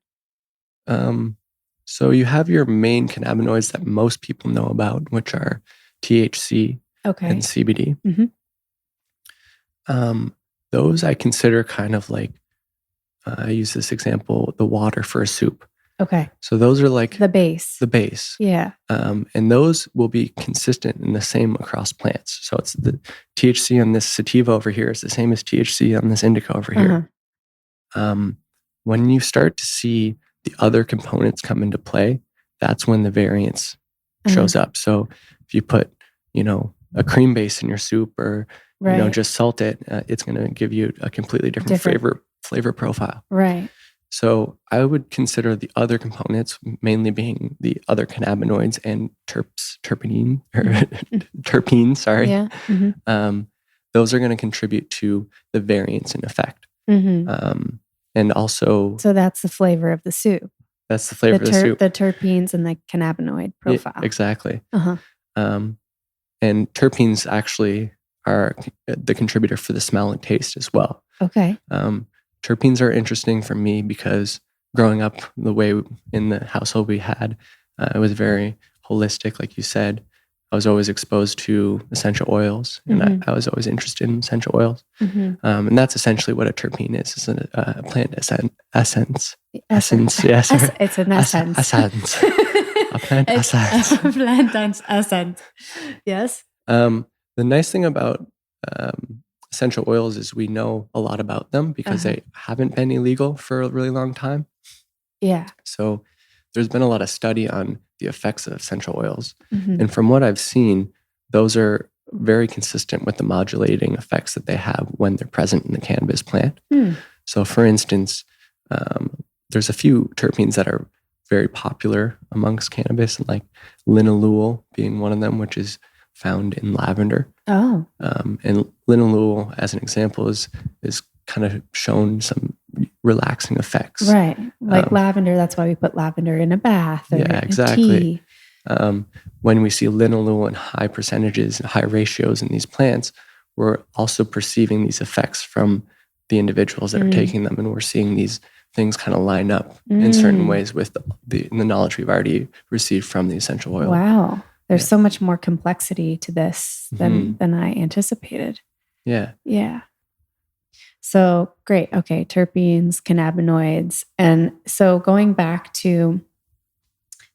So you have your main cannabinoids that most people know about, which are THC and CBD. Those I consider kind of like, I use this example, the water for a soup. Okay. So those are like the base. The base. Yeah. And those will be consistent and the same across plants. So it's the THC on this sativa over here is the same as THC on this indica over here. When you start to see the other components come into play, that's when the variance shows up. So if you put, a cream base in your soup or, just salt it, it's going to give you a completely different flavor profile. Right. So I would consider the other components, mainly being the other cannabinoids and terpenes, sorry. Yeah. Those are going to contribute to the variance in effect. And also... So that's the flavor of the soup. That's the flavor of the soup. The terpenes and the cannabinoid profile. Yeah, exactly. And terpenes actually are the contributor for the smell and taste as well. Okay. Terpenes are interesting for me because growing up the way in the household we had, it was very holistic, like you said. I was always exposed to essential oils, and I was always interested in essential oils. And that's essentially what a terpene is. It's a plant essence. Essence, yes. It's an essence. Essence. A plant essence. A plant essence. Yes. The nice thing about essential oils is we know a lot about them because they haven't been illegal for a really long time. Yeah. So there's been a lot of study on the effects of essential oils. And from what I've seen, those are very consistent with the modulating effects that they have when they're present in the cannabis plant. So for instance, there's a few terpenes that are very popular amongst cannabis, like linalool being one of them, which is found in lavender. And linalool, as an example, is kind of shown some relaxing effects. Right. Like lavender, that's why we put lavender in a bath or exactly. a tea. When we see linalool in high percentages and high ratios in these plants, we're also perceiving these effects from the individuals that are taking them, and we're seeing these things kind of line up in certain ways with the knowledge we've already received from the essential oil. Wow. There's so much more complexity to this than I anticipated. Yeah. Yeah. So great. Okay. Terpenes, cannabinoids. And so going back to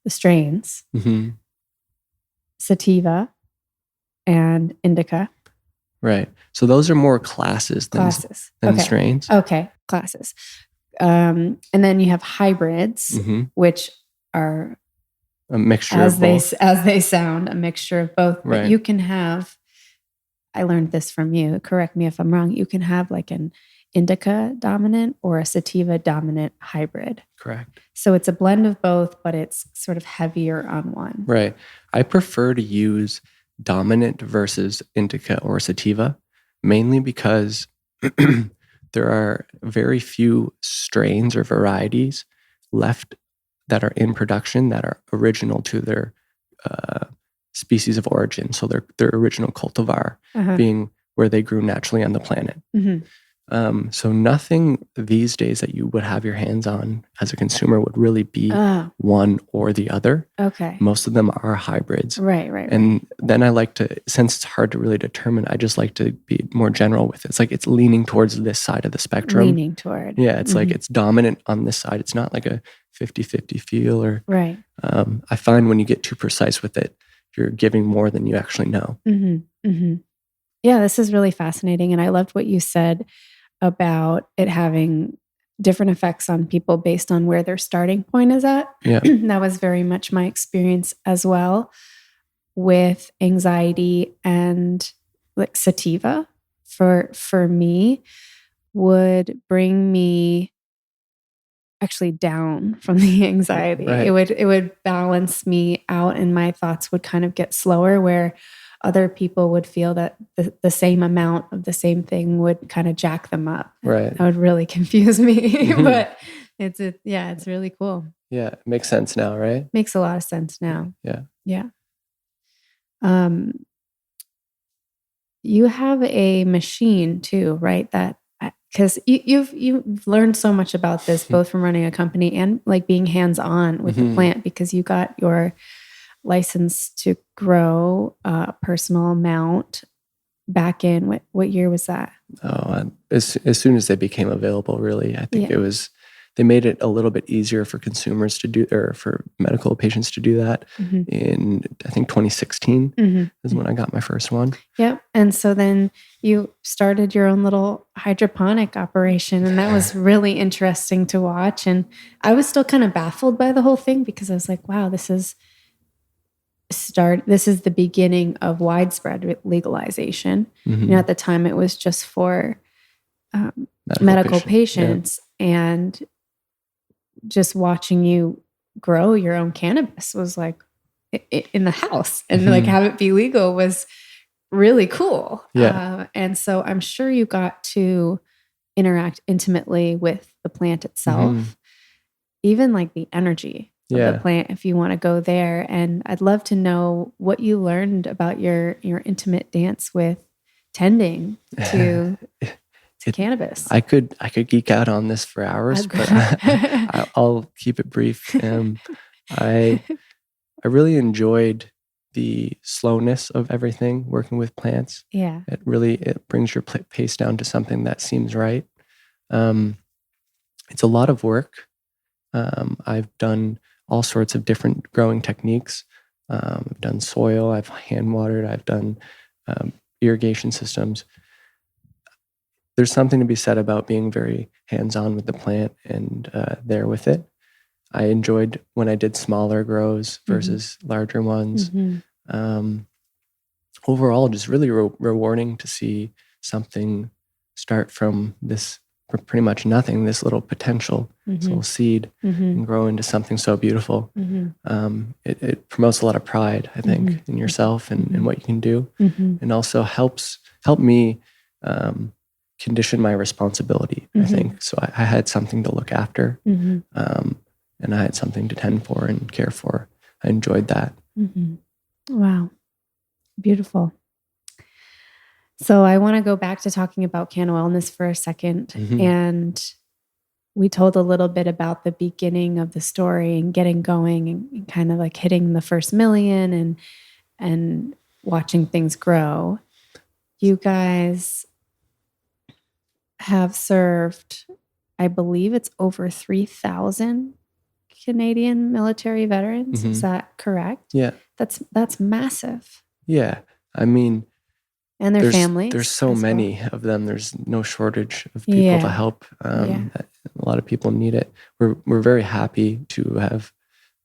the strains, sativa and indica. Right. So those are more classes than strains. Okay. Classes. And then you have hybrids, which are a mixture as of both. As they sound, a mixture of both. Right. But you can have, I learned this from you, correct me if I'm wrong, you can have like an indica dominant or a sativa dominant hybrid. Correct. So it's a blend of both, but it's sort of heavier on one. Right. I prefer to use dominant versus indica or sativa, mainly because there are very few strains or varieties left that are in production that are original to their species of origin. So their original cultivar being where they grew naturally on the planet. So nothing these days that you would have your hands on as a consumer would really be one or the other. Okay. Most of them are hybrids. Right. And then I like to, since it's hard to really determine, I just like to be more general with it. It's like it's leaning towards this side of the spectrum. Leaning toward. Yeah, it's like it's dominant on this side. It's not like a 50-50 feel or... Right. I find when you get too precise with it, you're giving more than you actually know. Yeah, this is really fascinating. And I loved what you said about it having different effects on people based on where their starting point is at. Yeah. That was very much my experience as well with anxiety, and like sativa for me would bring me actually down from the anxiety. Right. It would balance me out, and my thoughts would kind of get slower, where other people would feel that the same amount of the same thing would kind of jack them up. Right. That would really confuse me. But It's really cool. Yeah, it makes sense now, right? Makes a lot of sense now. Yeah. Yeah. You have a machine too, right? That because you've learned so much about this, both from running a company and like being hands-on with the plant, because you got your license to grow a personal amount back in what year was that? Oh, as soon as they became available, really, I think they made it a little bit easier for consumers to do, or for medical patients to do that. In, I think 2016 is when I got my first one. Yep. And so then you started your own little hydroponic operation, and that was really interesting to watch. And I was still kind of baffled by the whole thing, because I was like, wow, this is the beginning of widespread legalization. At the time it was just for medical patients. And just watching you grow your own cannabis was like in the house, and like have it be legal was really cool. And so I'm sure you got to interact intimately with the plant itself, even like the energy of the plant, if you want to go there. And I'd love to know what you learned about your intimate dance with tending to cannabis. I could geek out on this for hours, but I'll keep it brief. I really enjoyed the slowness of everything working with plants. Yeah, it brings your pace down to something that seems right. It's a lot of work. I've done all sorts of different growing techniques. I've done soil, I've hand watered, I've done irrigation systems. There's something to be said about being very hands-on with the plant and there with it. I enjoyed when I did smaller grows versus larger ones. Overall, just really rewarding to see something start from this pretty much nothing, this little potential, this little seed, and grow into something so beautiful. It promotes a lot of pride, I think, in yourself and what you can do, and also help me condition my responsibility, I think. So I had something to look after, and I had something to tend for and care for. I enjoyed that. Wow. Beautiful. So I want to go back to talking about CannaWellness for a second. And we told a little bit about the beginning of the story and getting going and kind of like hitting the first million and watching things grow. You guys have served, I believe it's over 3,000 Canadian military veterans. Is that correct? Yeah. That's massive. Yeah. I mean, and their families. There's so many of them. There's no shortage of people to help. A lot of people need it. We're very happy to have.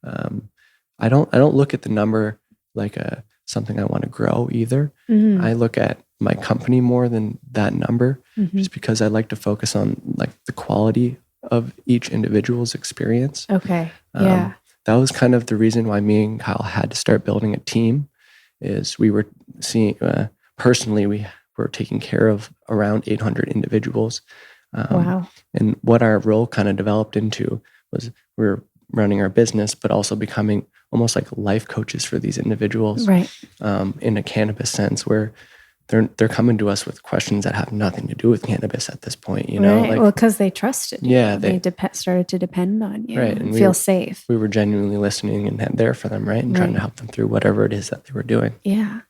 I don't look at the number like something I want to grow either. I look at my company more than that number, just because I like to focus on like the quality of each individual's experience. Okay. That was kind of the reason why me and Kyle had to start building a team. Is we were seeing. Personally, we were taking care of around 800 individuals. Wow. And what our role kind of developed into was we were running our business, but also becoming almost like life coaches for these individuals. Right. In a cannabis sense, where they're coming to us with questions that have nothing to do with cannabis at this point, you know? Right. Like, because they trusted you. Yeah. They started to depend on you. Right. And feel safe. We were genuinely listening and there for them, right? And trying to help them through whatever it is that they were doing. Yeah.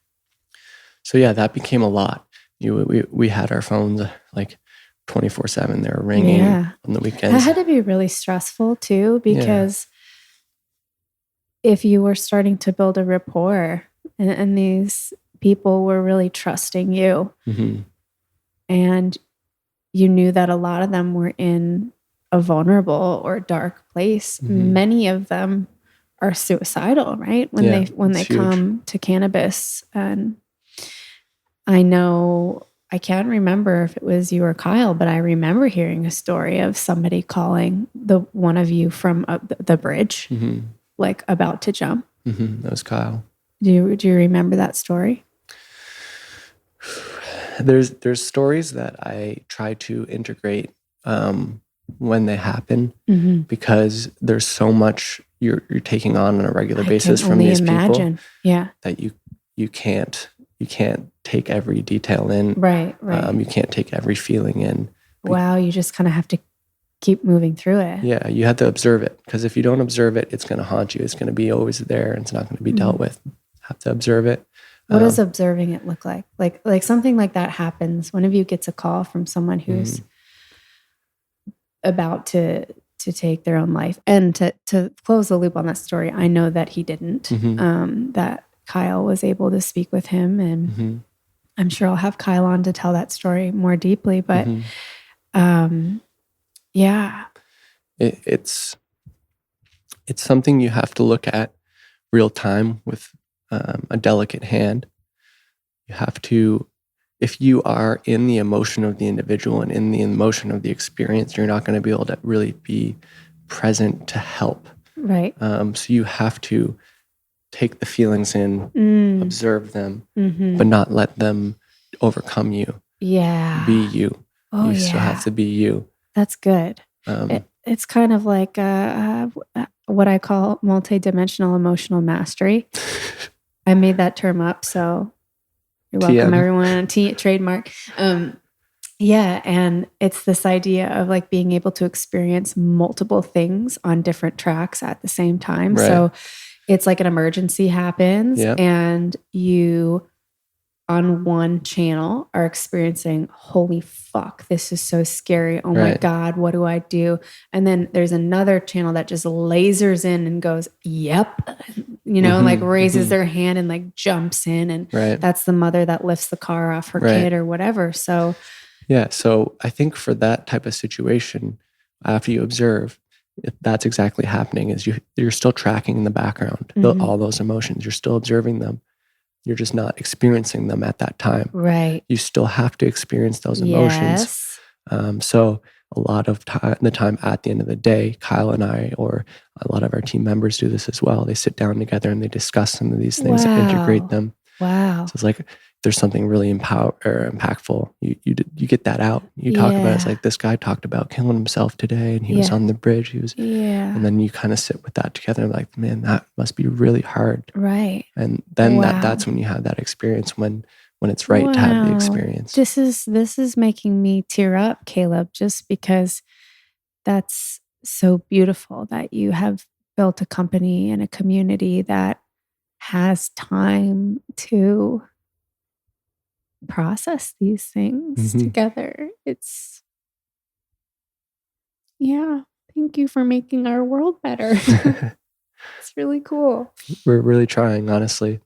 So yeah, that became a lot. We had our phones like 24/7. They were ringing on the weekends. That had to be really stressful too, because if you were starting to build a rapport and these people were really trusting you, and you knew that a lot of them were in a vulnerable or dark place. Many of them are suicidal, right? When they come to cannabis. And I know, I can't remember if it was you or Kyle, but I remember hearing a story of somebody calling one of you from the bridge, like about to jump. That was Kyle. Do you remember that story? There's stories that I try to integrate when they happen Mm-hmm. because there's so much you're taking on a regular I basis can from only these imagine. people Yeah. that you can't take every detail in. Right. You can't take every feeling in. Wow. You just kind of have to keep moving through it. Yeah, you have to observe it, because if you don't observe it, it's going to haunt you. It's going to be always there, and it's not going to be dealt with. Have to observe it. What does observing it look like? Like something like that happens. One of you gets a call from someone who's about to take their own life. And to close the loop on that story, I know that he didn't. That Kyle was able to speak with him, and I'm sure I'll have Kyle on to tell that story more deeply. But yeah, it's something you have to look at real time with a delicate hand. You have to, if you are in the emotion of the individual and in the emotion of the experience, you're not going to be able to really be present to help. Right. So you have to take the feelings in, observe them, but not let them overcome you. Yeah. Be you. Oh, you still have to be you. That's good. It's kind of like what I call multidimensional emotional mastery. I made that term up, so you're welcome, everyone. Trademark. Yeah, and it's this idea of like being able to experience multiple things on different tracks at the same time. Right. So it's like an emergency happens, and you on one channel are experiencing, holy fuck, this is so scary. Oh my God, what do I do? And then there's another channel that just lasers in and goes, yep, like raises their hand and like jumps in. And that's the mother that lifts the car off her kid or whatever. So yeah, so I think for that type of situation, after you observe, if that's exactly happening, is you're still tracking in the background all those emotions. You're still observing them. You're just not experiencing them at that time. Right. You still have to experience those emotions. So a lot of the time at the end of the day, Kyle and I, or a lot of our team members do this as well. They sit down together and they discuss some of these things and integrate them. Wow. So it's like, there's something really impactful. You get that out. You talk about it. It's like, this guy talked about killing himself today, and he was on the bridge. And then you kind of sit with that together, and like, man, that must be really hard. Right. And then that's when you have that experience, when it's right to have the experience. This is making me tear up, Caleb, just because that's so beautiful that you have built a company and a community that has time to process these things together. It's thank you for making our world better. It's really cool. We're really trying, honestly,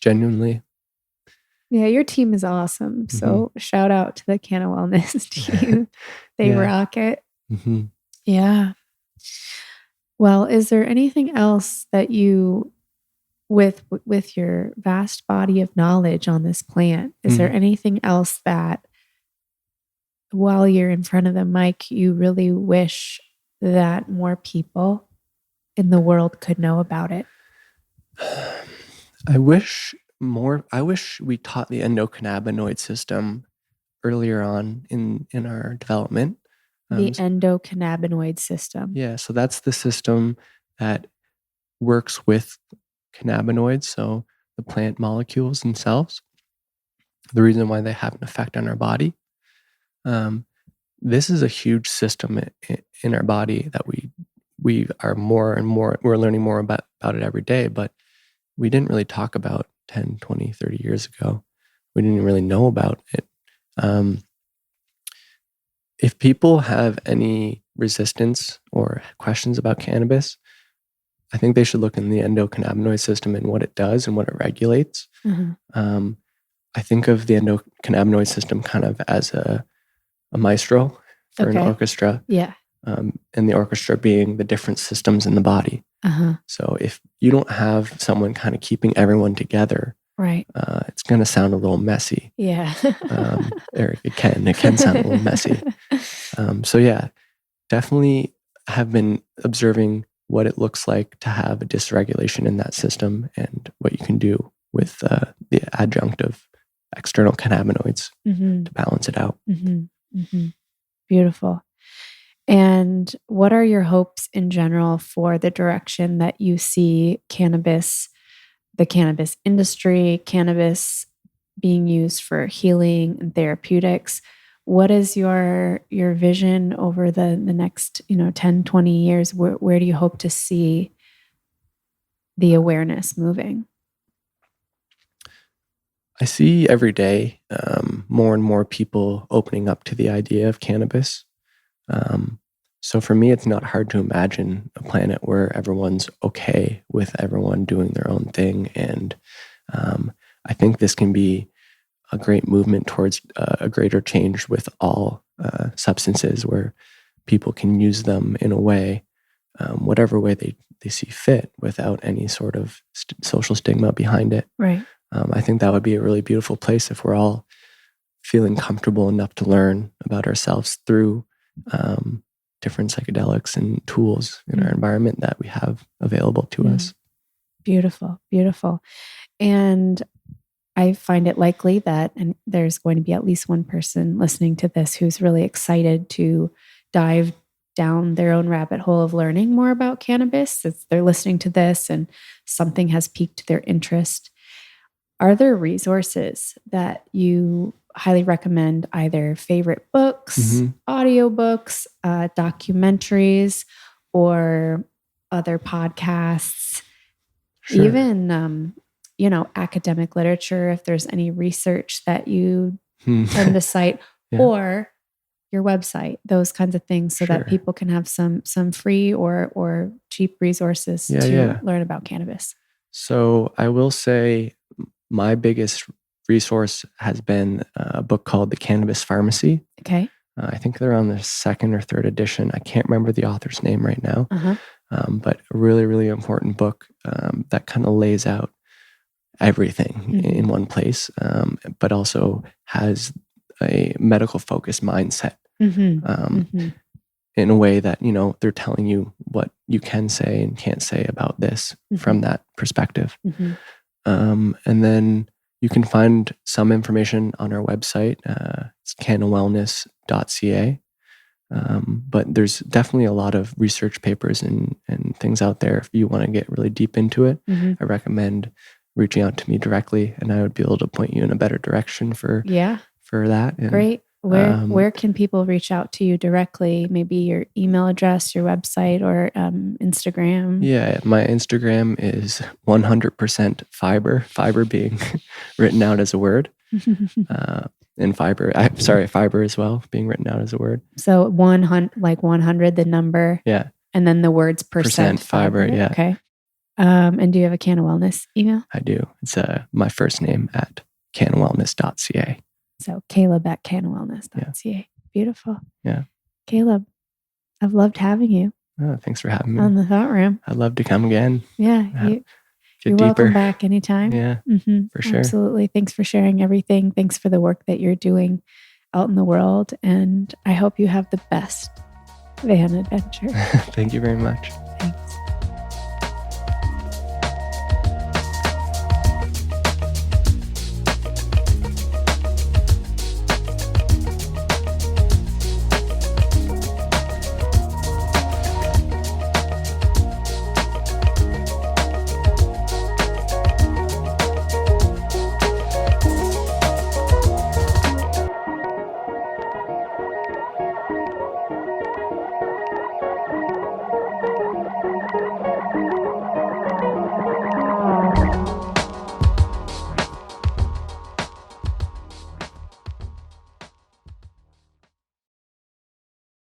genuinely. Yeah, your team is awesome. So shout out to the CannaWellness team. They rock it. Yeah. Well, is there anything else that you, with your vast body of knowledge on this plant, is there anything else that while you're in front of the mic, you really wish that more people in the world could know about it? I wish we taught the endocannabinoid system earlier on in our development. The endocannabinoid system. Yeah, so that's the system that works with cannabinoids, so the plant molecules themselves. The reason why they have an effect on our body. This is a huge system in our body that we are more and more, we're learning more about it every day, but we didn't really talk about 10, 20, 30 years ago. We didn't really know about it. If people have any resistance or questions about cannabis, I think they should look in the endocannabinoid system and what it does and what it regulates. I think of the endocannabinoid system kind of as a maestro for an orchestra. Yeah. And the orchestra being the different systems in the body. So if you don't have someone kind of keeping everyone together, it's going to sound a little messy. Yeah. Or it can sound a little messy. So yeah, definitely have been observing what it looks like to have a dysregulation in that system and what you can do with the adjunct of external cannabinoids to balance it out. Beautiful. And what are your hopes in general for the direction that you see cannabis, the cannabis industry, cannabis being used for healing and therapeutics? What is your vision over the next, 10, 20 years? Where do you hope to see the awareness moving? I see every day more and more people opening up to the idea of cannabis. So for me, it's not hard to imagine a planet where everyone's okay with everyone doing their own thing. And I think this can be a great movement towards a greater change with all substances, where people can use them in a way, whatever way they see fit, without any sort of social stigma behind it. Right. I think that would be a really beautiful place if we're all feeling comfortable enough to learn about ourselves through different psychedelics and tools in our environment that we have available to us. Beautiful, beautiful. And I find it likely that there's going to be at least one person listening to this who's really excited to dive down their own rabbit hole of learning more about cannabis. If they're listening to this and something has piqued their interest, are there resources that you highly recommend, either favorite books, audiobooks, documentaries, or other podcasts, even, academic literature, if there's any research that you tend to cite, or your website, those kinds of things, so that people can have some free or cheap resources to learn about cannabis? So I will say my biggest resource has been a book called The Cannabis Pharmacy. Okay. I think they're on the second or third edition. I can't remember the author's name right now, but a really, really important book that kind of lays out everything in one place, but also has a medical focused mindset in a way that, they're telling you what you can say and can't say about this from that perspective. And then you can find some information on our website. It's CannaWellness.ca. But there's definitely a lot of research papers and things out there. If you want to get really deep into it, I recommend reaching out to me directly, and I would be able to point you in a better direction for that. And, great. Where can people reach out to you directly? Maybe your email address, your website, or Instagram? Yeah, my Instagram is 100% fiber being written out as a word. And fiber as well, being written out as a word. So 100, the number. Yeah. And then the words percent fiber. Yeah. Okay. And do you have a CannaWellness email? I do. It's my first name at CannaWellness.ca. So Caleb at CannaWellness.ca. Yeah. Beautiful. Yeah. Caleb, I've loved having you. Oh, thanks for having me. On the Thought Room. I'd love to come again. Yeah. You're deeper. Welcome back anytime. Yeah, for sure. Absolutely. Thanks for sharing everything. Thanks for the work that you're doing out in the world. And I hope you have the best van adventure. Thank you very much.